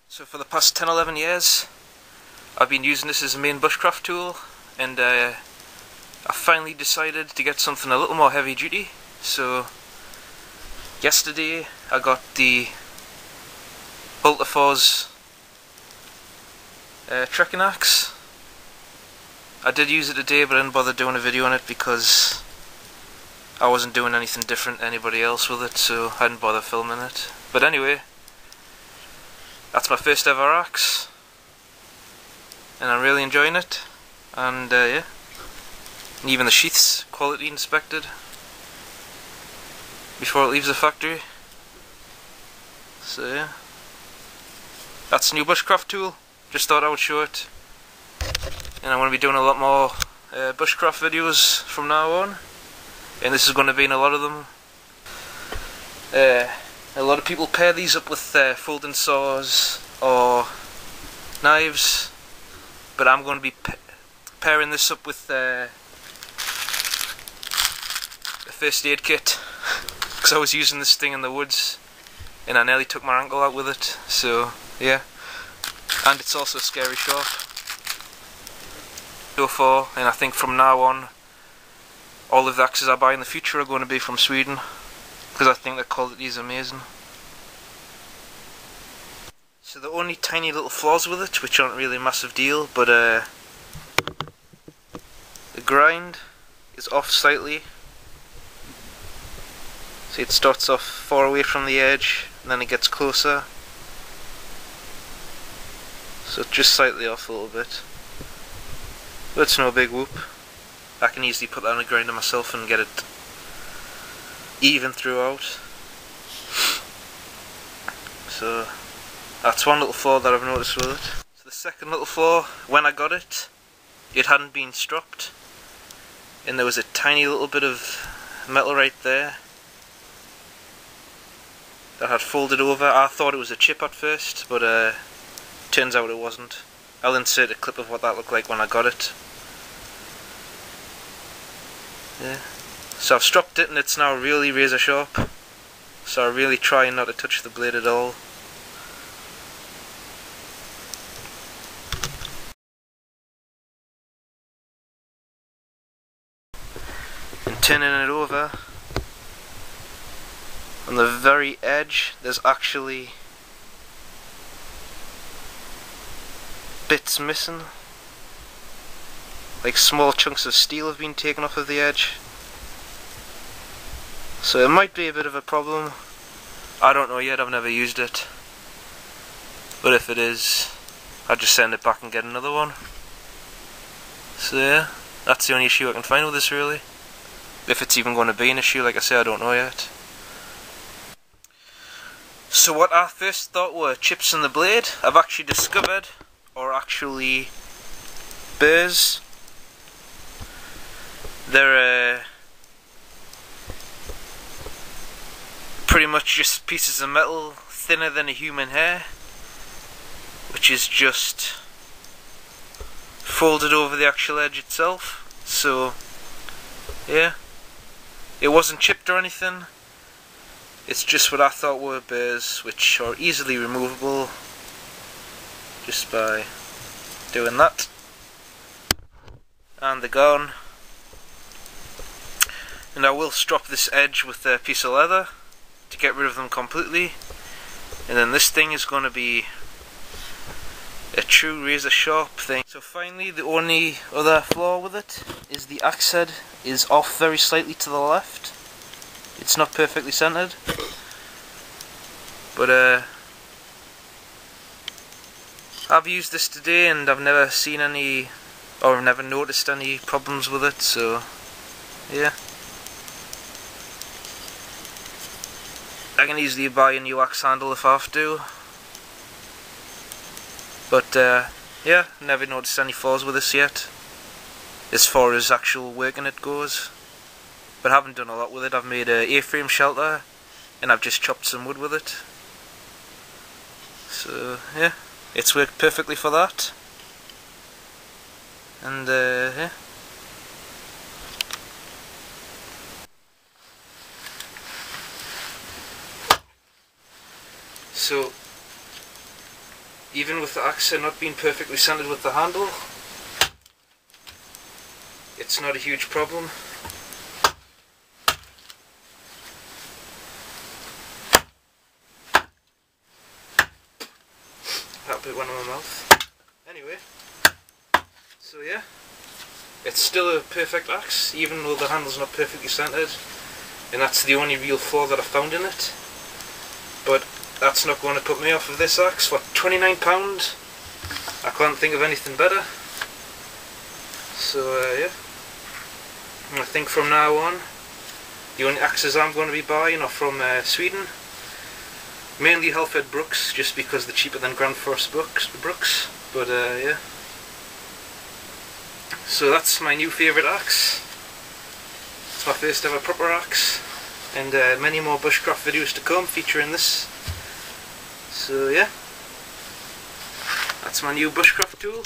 So for the past 10-11 years I've been using this as a main bushcraft tool, and I finally decided to get something a little more heavy duty. So yesterday I got the Hultafors Trekking Axe. I did use it today, but I didn't bother doing a video on it because I wasn't doing anything different to anybody else with it, so I didn't bother filming it. But anyway, that's my first ever axe, and I'm really enjoying it. And yeah, and even the sheath's quality inspected before it leaves the factory. So yeah, that's a new bushcraft tool. Just thought I would show it, and I'm going to be doing a lot more bushcraft videos from now on, and this is going to be in a lot of them. A lot of people pair these up with folding saws or knives, but I'm going to be pairing this up with a first aid kit, because I was using this thing in the woods and I nearly took my ankle out with it. So yeah, and it's also scary sharp. So far, and I think from now on all of the axes I buy in the future are going to be from Sweden, because I think the quality is amazing. So the only tiny little flaws with it, which aren't really a massive deal, but the grind is off slightly. See, it starts off far away from the edge and then it gets closer, so it's just slightly off a little bit, but it's no big whoop. I can easily put that on a grinder myself and get it even throughout. So that's one little flaw that I've noticed with it. So the second little flaw, when I got it, it hadn't been stropped, and there was a tiny little bit of metal right there that had folded over. I thought it was a chip at first, but turns out it wasn't. I'll insert a clip of what that looked like when I got it. Yeah. So I've stropped it and it's now really razor sharp, so I really try not to touch the blade at all. And turning it over, on the very edge there's actually bits missing, like small chunks of steel have been taken off of the edge. So it might be a bit of a problem. I don't know yet, I've never used it, but if it is, I'll just send it back and get another one. So yeah, that's the only issue I can find with this really. If it's even going to be an issue, like I say, I don't know yet. So what I first thought were chips in the blade, I've actually discovered are actually burrs. They're pretty much just pieces of metal thinner than a human hair, which is just folded over the actual edge itself. So yeah, it wasn't chipped or anything. It's just what I thought were burrs, which are easily removable just by doing that, and they're gone. And I will strop this edge with a piece of leather to get rid of them completely, and then this thing is going to be a true razor sharp thing. So finally, the only other flaw with it is the axe head is off very slightly to the left. It's not perfectly centered, but I've used this today and I've never seen any, or I've never noticed any problems with it, so yeah. I can easily buy a new axe handle if I have to, but yeah, never noticed any flaws with this yet as far as actual working it goes. But I haven't done a lot with it. I've made a A-frame shelter and I've just chopped some wood with it. So yeah, it's worked perfectly for that. And yeah. So even with the axe not being perfectly centered with the handle, it's not a huge problem. That bit went in my mouth. Anyway, so yeah, it's still a perfect axe, even though the handle's not perfectly centered, and that's the only real flaw that I found in it. But that's not going to put me off of this axe. For £29, I can't think of anything better. So yeah, and I think from now on, the only axes I'm going to be buying are from Sweden. Mainly Hults Bruk, just because they're cheaper than Agdor Bruks. But yeah. So that's my new favourite axe. It's my first ever proper axe, and many more bushcraft videos to come featuring this. So yeah, that's my new bushcraft tool.